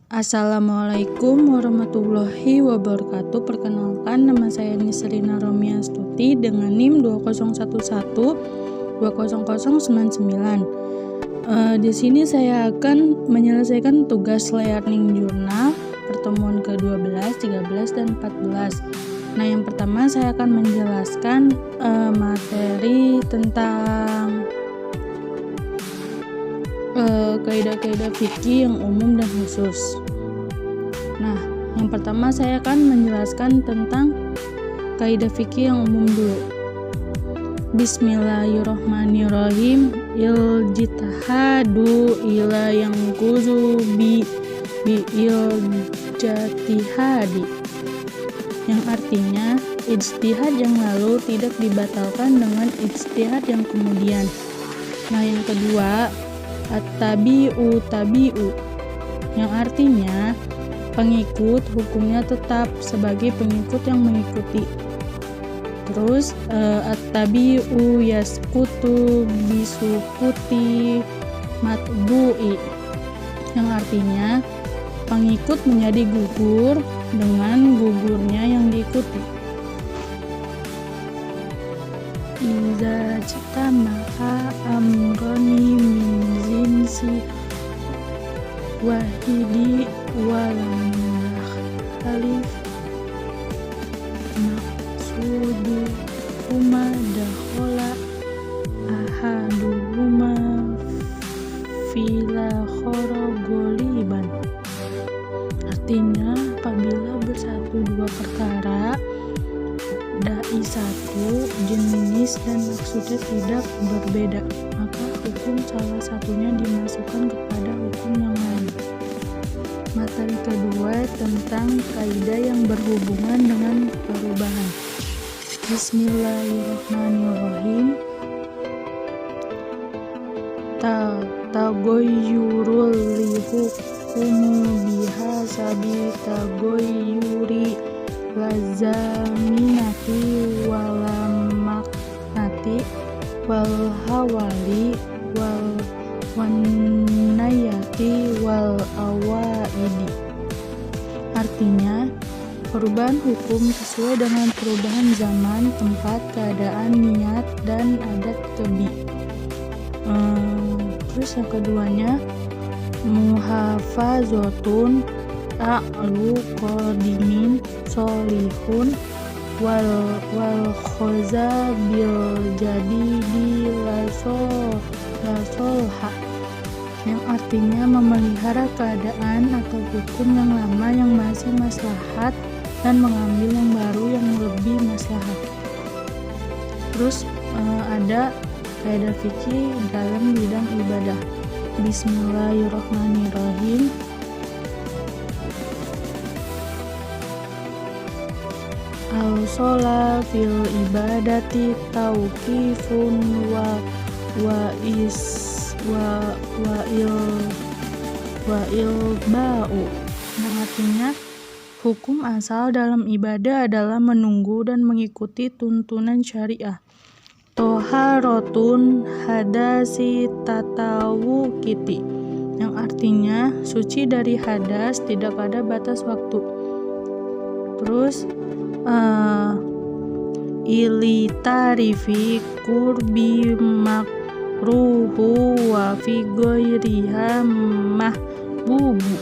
Assalamualaikum warahmatullahi wabarakatuh. Perkenalkan, nama saya Nisrina Romia Astuti dengan NIM 2011200099. Di sini saya akan menyelesaikan tugas learning journal pertemuan ke-12, 13, dan 14. Nah, yang pertama saya akan menjelaskan materi tentang kaidah-kaidah fikih yang umum dan khusus. Nah, yang pertama saya akan menjelaskan tentang kaidah fikih yang umum dulu. Bismillahirrahmanirrahim. Iljtihadu ila yang kuzu bi iljatihadi, yang artinya ijtihad yang lalu tidak dibatalkan dengan ijtihad yang kemudian. Nah, yang kedua, at-tabi'u tabi'u, yang artinya pengikut hukumnya tetap sebagai pengikut yang mengikuti. Terus at-tabi'u yaskutu bisukuti matbu'i, yang artinya pengikut menjadi gugur dengan gugurnya yang diikuti. Iza jitama'a amroni min zinsi wahidi walam khalif maksudu huma dakhola ahaduhuma fila khorogoliban. Artinya, apabila bersatu dua perkara, dai satu, jenis dan maksudnya tidak berbeda, maka hukum salah satunya dimasukkan kepada hukum yang lain. Materi kedua tentang kaidah yang berhubungan dengan perubahan. Bismillahirrahmanirrahim. Tagoyyurul lihukumu bihasabi tagoyyuri lazaminati walamaknati wal hawali wal wanayati wal awaidi. Artinya, perubahan hukum sesuai dengan perubahan zaman, tempat, keadaan, niat, dan adat tebi. Terus yang keduanya, muhafazotun a'lu qadimin solihun wal khoza bil jadidi lasolha, yang artinya memelihara keadaan atau hukum yang lama yang masih maslahat dan mengambil yang baru yang lebih maslahat. Terus ada kaidah fikih dalam bidang ibadah. Bismillahirrahmanirrahim. Al-shola fil ibadati tauqifun wa ilba'u, yang artinya hukum asal dalam ibadah adalah menunggu dan mengikuti tuntunan syariah. Toharotun hadasi tatawukiti, yang artinya suci dari hadas, tidak ada batas waktu. Terus ilitarifi kurbi makruhu wa fi ghairiha mahbubu,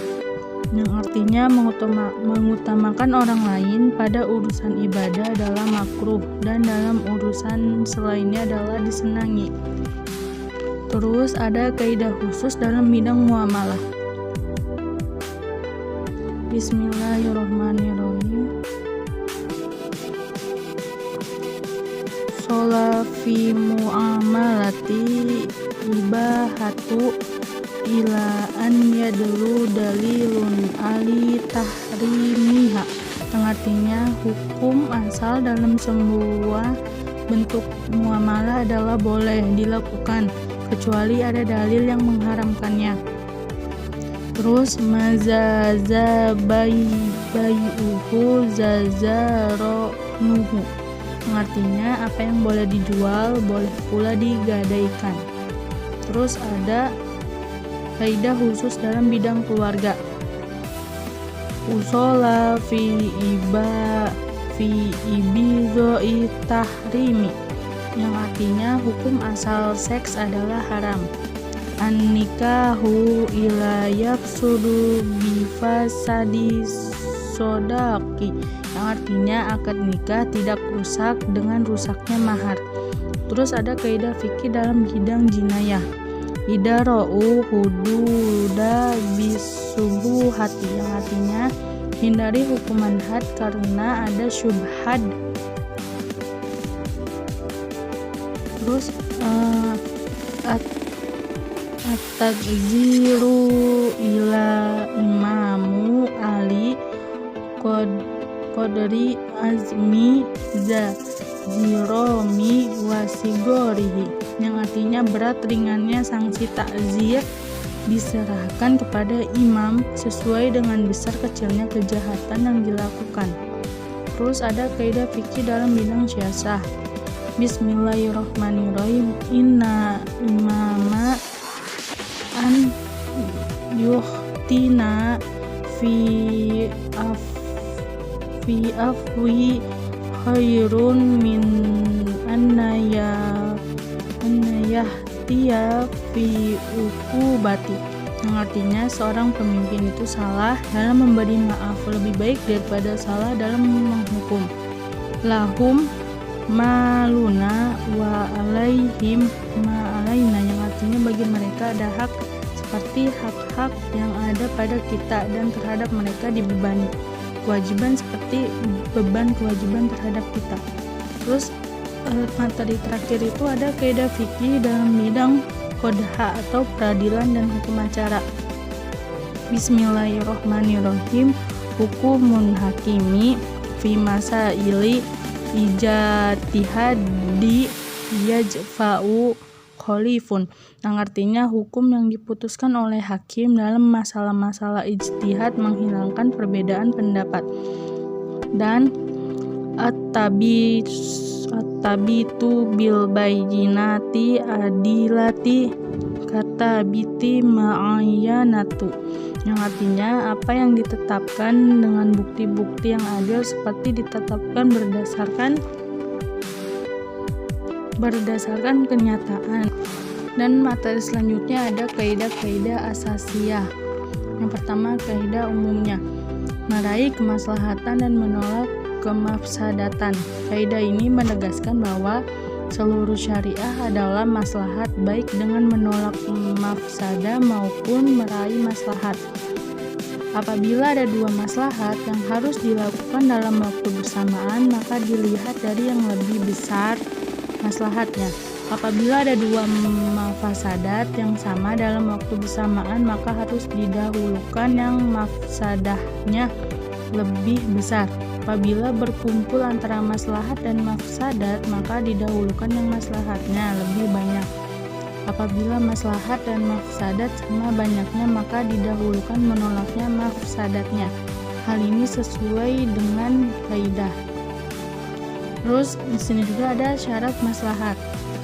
yang artinya mengutamakan orang lain pada urusan ibadah adalah makruh dan dalam urusan selainnya adalah disenangi. Terus ada kaidah khusus dalam bidang muamalah. Bismillahirrahmanirrahim. Shola fi mu'amalati ibahatu ila an yadlu dalilun ali tahrimiha, yang artinya hukum asal dalam semua bentuk muamalah adalah boleh dilakukan kecuali ada dalil yang mengharamkannya. Terus mazaza bayuhu zazaronuhu, yang artinya apa yang boleh dijual boleh pula digadaikan. Terus ada kaidah khusus dalam bidang keluarga. usola fi ibidoi tahrimi, yang artinya hukum asal seks adalah haram. An-nikahu ila yafsudu bifasadi sodaki, yang artinya akad nikah tidak rusak dengan rusaknya mahar. Terus ada kaidah fikih dalam bidang jinayah. Idara'u hududa bisubuhati, yang artinya hindari hukuman had karena ada syubhat. Terus at-takziru ila imamu ali qadri azmi ziromi wasigorihi, yang artinya berat ringannya sanksi takzir diserahkan kepada imam sesuai dengan besar kecilnya kejahatan yang dilakukan. Terus ada kaidah fikih dalam bidang syiasah. Bismillahirrahmanirrahim. Inna imama an yuhtina fi afwi khairun min annayahtiya fi ukubati, yang artinya seorang pemimpin itu salah dalam memberi maaf lebih baik daripada salah dalam menghukum. Lahum maluna wa alaihim ma alaina, yang artinya bagi mereka ada hak seperti hak-hak yang ada pada kita dan terhadap mereka dibebani kewajiban seperti beban kewajiban terhadap kita. Terus materi terakhir itu ada kaidah fikih dalam bidang qadha atau peradilan dan hukum acara. Bismillahirrahmanirrahim. Hukumun hakimi fi masaili ijtihadi yajfa'u khalifun, yang artinya hukum yang diputuskan oleh hakim dalam masalah-masalah ijtihad menghilangkan perbedaan pendapat. Dan at-tabitu bil bayyinati adilati katabiti ma'ayyanatu, yang artinya apa yang ditetapkan dengan bukti-bukti yang adil seperti ditetapkan berdasarkan kenyataan. Dan materi selanjutnya ada kaidah-kaidah asasiyah. Yang pertama, kaidah umumnya, meraih kemaslahatan dan menolak kemafsadatan. Kaidah ini menegaskan bahwa seluruh syariah adalah maslahat, baik dengan menolak mafsadah maupun meraih maslahat. Apabila ada dua maslahat yang harus dilakukan dalam waktu bersamaan, maka dilihat dari yang lebih besar maslahatnya. Apabila ada dua mafsadat yang sama dalam waktu bersamaan, maka harus didahulukan yang mafsadahnya lebih besar. Apabila berkumpul antara maslahat dan mafsadat, maka didahulukan yang maslahatnya lebih banyak. Apabila maslahat dan mafsadat sama banyaknya, maka didahulukan menolaknya mafsadatnya. Hal ini sesuai dengan kaidah. Terus di sini juga ada syarat maslahat.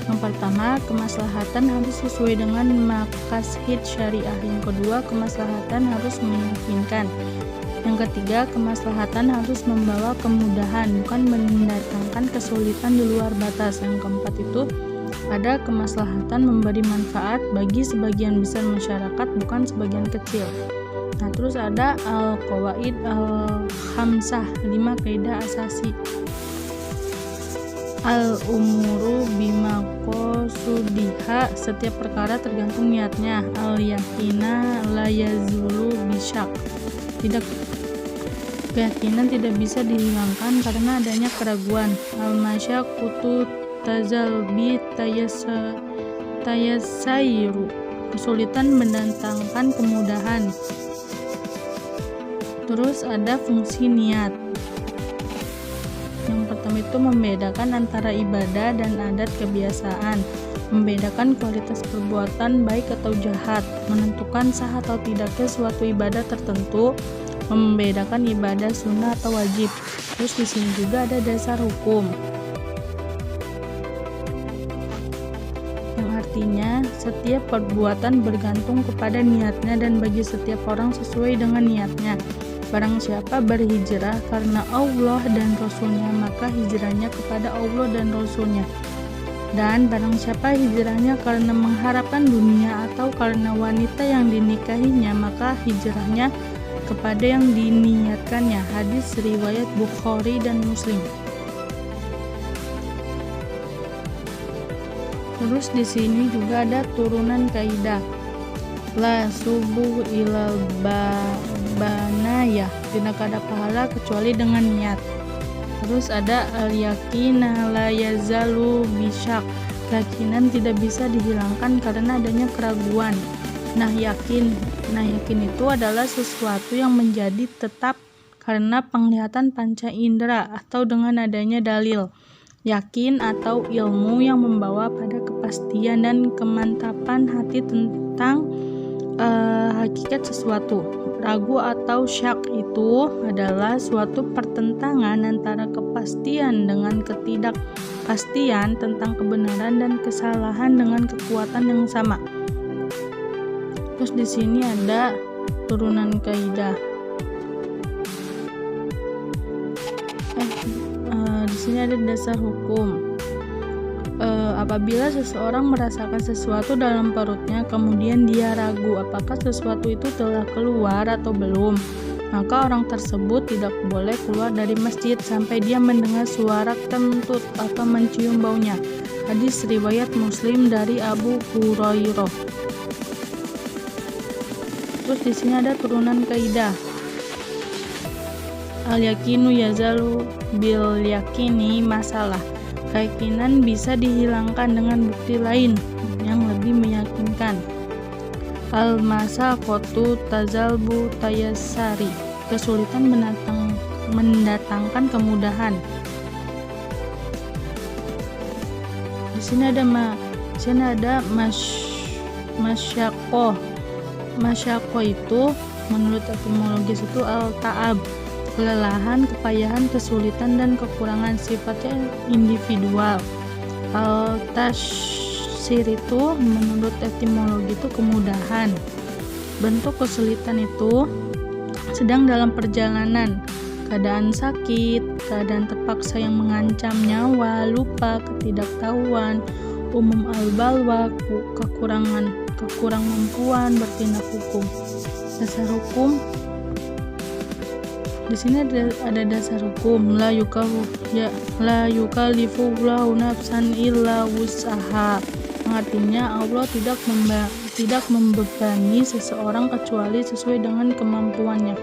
Yang pertama, kemaslahatan harus sesuai dengan maqasid syariah. Yang kedua, kemaslahatan harus memungkinkan. Yang ketiga, kemaslahatan harus membawa kemudahan, bukan mendatangkan kesulitan di luar batas. Yang keempat itu ada kemaslahatan memberi manfaat bagi sebagian besar masyarakat, bukan sebagian kecil. Nah, terus ada al-qawaid al-khamsah, 5 kaidah asasi. Al-umuru bimaqasudiha, setiap perkara tergantung niatnya. Al-yakina la yazulu bisyak, keyakinan tidak bisa dihilangkan karena adanya keraguan. Al-masyaqqatu tazalbi tayassairu, kesulitan mendatangkan kemudahan. Terus ada fungsi niat. Yang pertama itu membedakan antara ibadah dan adat kebiasaan, membedakan kualitas perbuatan baik atau jahat, menentukan sah atau tidaknya suatu ibadah tertentu, membedakan ibadah sunnah atau wajib. Terus di sini juga ada dasar hukum, yang artinya setiap perbuatan bergantung kepada niatnya dan bagi setiap orang sesuai dengan niatnya. Barang siapa berhijrah karena Allah dan Rasulnya, maka hijrahnya kepada Allah dan Rasulnya. Dan barang siapa hijrahnya karena mengharapkan dunia atau karena wanita yang dinikahinya, maka hijrahnya kepada yang diniatkannya. Hadis riwayat Bukhari dan Muslim. Terus di sini juga ada turunan kaidah. La subuh ilal banaya, tidak ada pahala kecuali dengan niat. Terus ada al-yakina la yazalu bisyak, keyakinan tidak bisa dihilangkan karena adanya keraguan. Nah yakin itu adalah sesuatu yang menjadi tetap karena penglihatan panca indera atau dengan adanya dalil. Yakin atau ilmu yang membawa pada kepastian dan kemantapan hati tentang hakikat sesuatu. Ragu atau syak itu adalah suatu pertentangan antara kepastian dengan ketidakpastian tentang kebenaran dan kesalahan dengan kekuatan yang sama. Terus di sini ada turunan kaidah. Di sini ada dasar hukum. Apabila seseorang merasakan sesuatu dalam perutnya, kemudian dia ragu apakah sesuatu itu telah keluar atau belum, maka orang tersebut tidak boleh keluar dari masjid sampai dia mendengar suara kentut atau mencium baunya. Hadis riwayat Muslim dari Abu Hurairah. Terus di sini ada turunan kaidah. Al-yakinu yazalu bil yakini masalah. Keyakinan bisa dihilangkan dengan bukti lain yang lebih meyakinkan. Al-masaqatu tazalbu tayassari. Kesulitan mendatangkan kemudahan. Di sini ada masyaqqah. Masyaqqah itu menurut etimologis itu al-ta'ab, kelelahan, kepayahan, kesulitan, dan kekurangan, sifatnya individual. Al-tashir itu menurut etimologi itu kemudahan. Bentuk kesulitan itu sedang dalam perjalanan, keadaan sakit, keadaan terpaksa yang mengancam nyawa, lupa, ketidaktahuan, umum al-balwa, kekurang mampuan bertindak hukum. Dasar hukum. Di sini ada dasar hukum, la yukallifullahu nafsan illa wus'aha. Artinya Allah tidak membebani seseorang kecuali sesuai dengan kemampuannya.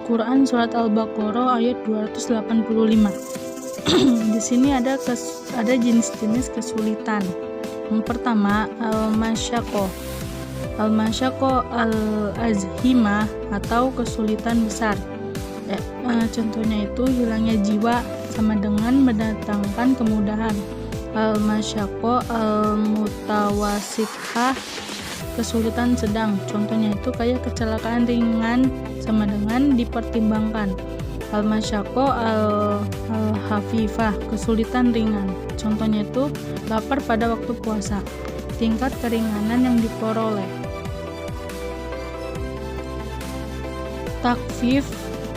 Quran surat Al-Baqarah ayat 285. Di sini ada jenis-jenis kesulitan. Yang pertama, al-masyaqqah. Al-masyaqqah al-azhimah atau kesulitan besar. Contohnya itu hilangnya jiwa sama dengan mendatangkan kemudahan. Al-masyaqqah al-mutawassithah, kesulitan sedang. Contohnya itu kayak kecelakaan ringan sama dengan dipertimbangkan. Al-masyaqqah al-hafifah, kesulitan ringan. Contohnya itu lapar pada waktu puasa. Tingkat keringanan yang diperoleh. Takfif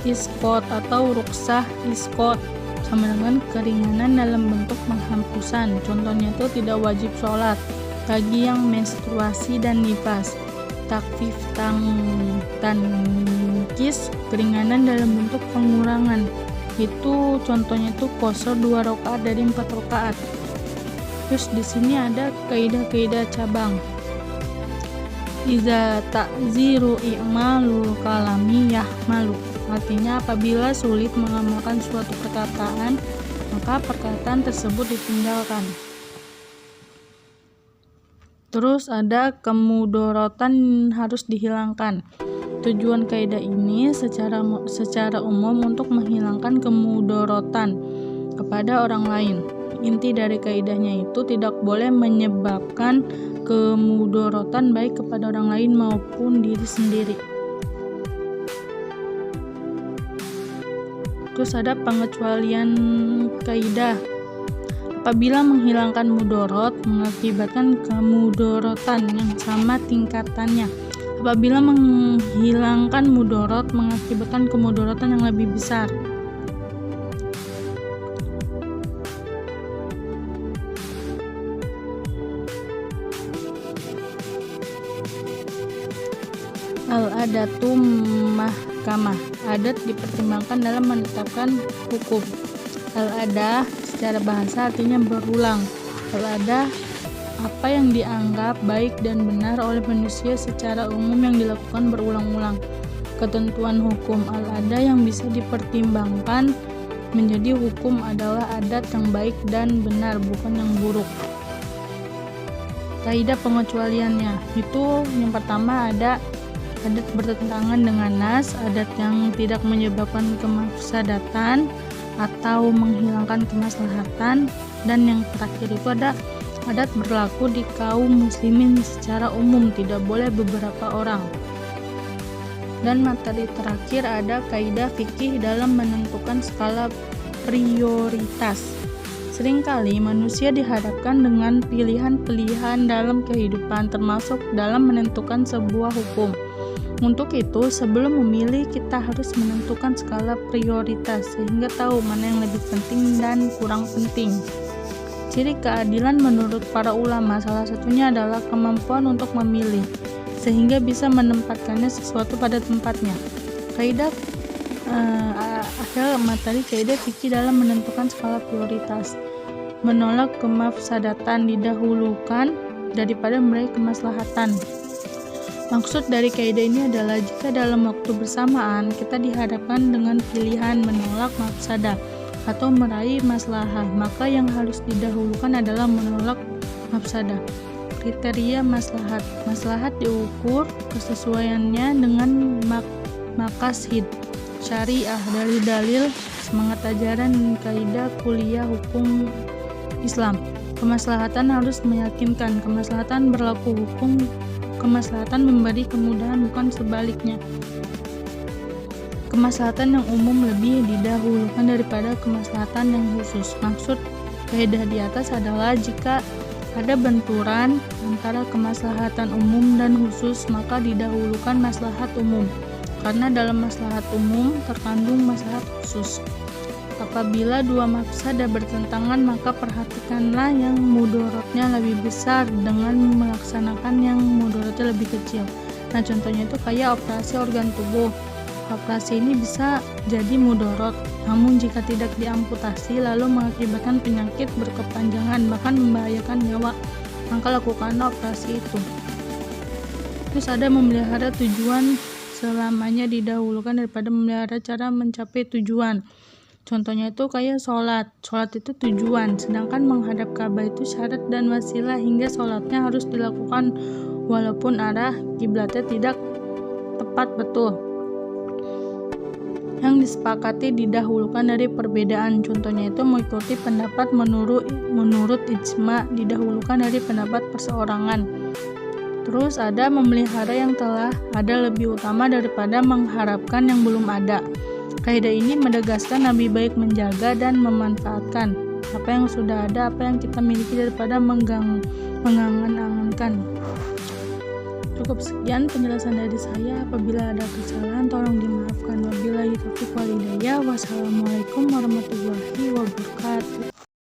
iskot atau ruksah iskot sama dengan keringanan dalam bentuk penghapusan. Contohnya itu tidak wajib sholat bagi yang menstruasi dan nifas. Takfif tankis, keringanan dalam bentuk pengurangan. Itu contohnya itu qashar 2 rakaat dari 4 rakaat. Terus di sini ada kaidah-kaidah cabang. Iza ta'ziru i'malul kalami yahmalu. Artinya apabila sulit mengamalkan suatu perkataan, maka perkataan tersebut ditinggalkan. Terus ada kemudorotan harus dihilangkan. Tujuan kaidah ini secara umum untuk menghilangkan kemudorotan kepada orang lain. Inti dari kaidahnya itu tidak boleh menyebabkan kemudorotan baik kepada orang lain maupun diri sendiri. Terus ada pengecualian kaidah. Apabila menghilangkan mudorot mengakibatkan kemudorotan yang sama tingkatannya apabila menghilangkan mudorot mengakibatkan kemudorotan yang lebih besar. Al-adatu mahkamah. Adat dipertimbangkan dalam menetapkan hukum. Al-adah secara bahasa artinya berulang. Al-adah apa yang dianggap baik dan benar oleh manusia secara umum yang dilakukan berulang-ulang. Ketentuan hukum al-adah yang bisa dipertimbangkan menjadi hukum adalah adat yang baik dan benar, bukan yang buruk. Kaidah pengecualiannya itu yang pertama ada adat bertentangan dengan nas, adat yang tidak menyebabkan kemafsadatan atau menghilangkan kemaslahatan, dan yang terakhir itu ada adat berlaku di kaum muslimin secara umum, tidak boleh beberapa orang. Dan materi terakhir ada kaidah fikih dalam menentukan skala prioritas. Seringkali manusia dihadapkan dengan pilihan-pilihan dalam kehidupan, termasuk dalam menentukan sebuah hukum. Untuk itu, sebelum memilih, kita harus menentukan skala prioritas sehingga tahu mana yang lebih penting dan kurang penting. Ciri keadilan menurut para ulama salah satunya adalah kemampuan untuk memilih, sehingga bisa menempatkannya sesuatu pada tempatnya. Kaidah akhir materi kaidah fikih dalam menentukan skala prioritas. Menolak kemafsadatan didahulukan daripada meraih kemaslahatan. Maksud dari kaidah ini adalah jika dalam waktu bersamaan kita dihadapkan dengan pilihan menolak mafsadah atau meraih maslahah, maka yang harus didahulukan adalah menolak mafsadah. Kriteria maslahat. Maslahat diukur kesesuaiannya dengan maqasid syariah dari dalil, semangat ajaran, dan kaidah kuliah hukum Islam. Kemaslahatan harus meyakinkan. Kemaslahatan berlaku hukum. Kemaslahatan memberi kemudahan, bukan sebaliknya. Kemaslahatan yang umum lebih didahulukan daripada kemaslahatan yang khusus. Maksud kaidah di atas adalah jika ada benturan antara kemaslahatan umum dan khusus, maka didahulukan maslahat umum, karena dalam maslahat umum terkandung maslahat khusus. Apabila dua mafsadah bertentangan, maka perhatikanlah yang mudorotnya lebih besar dengan melaksanakan yang mudorotnya lebih kecil. Nah, contohnya itu kayak operasi organ tubuh. Operasi ini bisa jadi mudorot, namun jika tidak diamputasi lalu mengakibatkan penyakit berkepanjangan, bahkan membahayakan nyawa, maka lakukanlah operasi itu. Terus ada memelihara tujuan selamanya didahulukan daripada memelihara cara mencapai tujuan. Contohnya itu kayak sholat itu tujuan, sedangkan menghadap Ka'bah itu syarat dan wasilah, hingga sholatnya harus dilakukan walaupun arah kiblatnya tidak tepat betul. Yang disepakati didahulukan dari perbedaan, contohnya itu mengikuti pendapat menurut ijma didahulukan dari pendapat perseorangan. Terus ada memelihara yang telah ada lebih utama daripada mengharapkan yang belum ada. Kaidah ini menegaskan lebih baik menjaga dan memanfaatkan apa yang sudah ada, apa yang kita miliki, daripada mengangan-angankan. Cukup sekian penjelasan dari saya. Apabila ada kesalahan tolong dimaafkan. Wabillahi taufiq wal hidayah. Wassalamualaikum warahmatullahi wabarakatuh.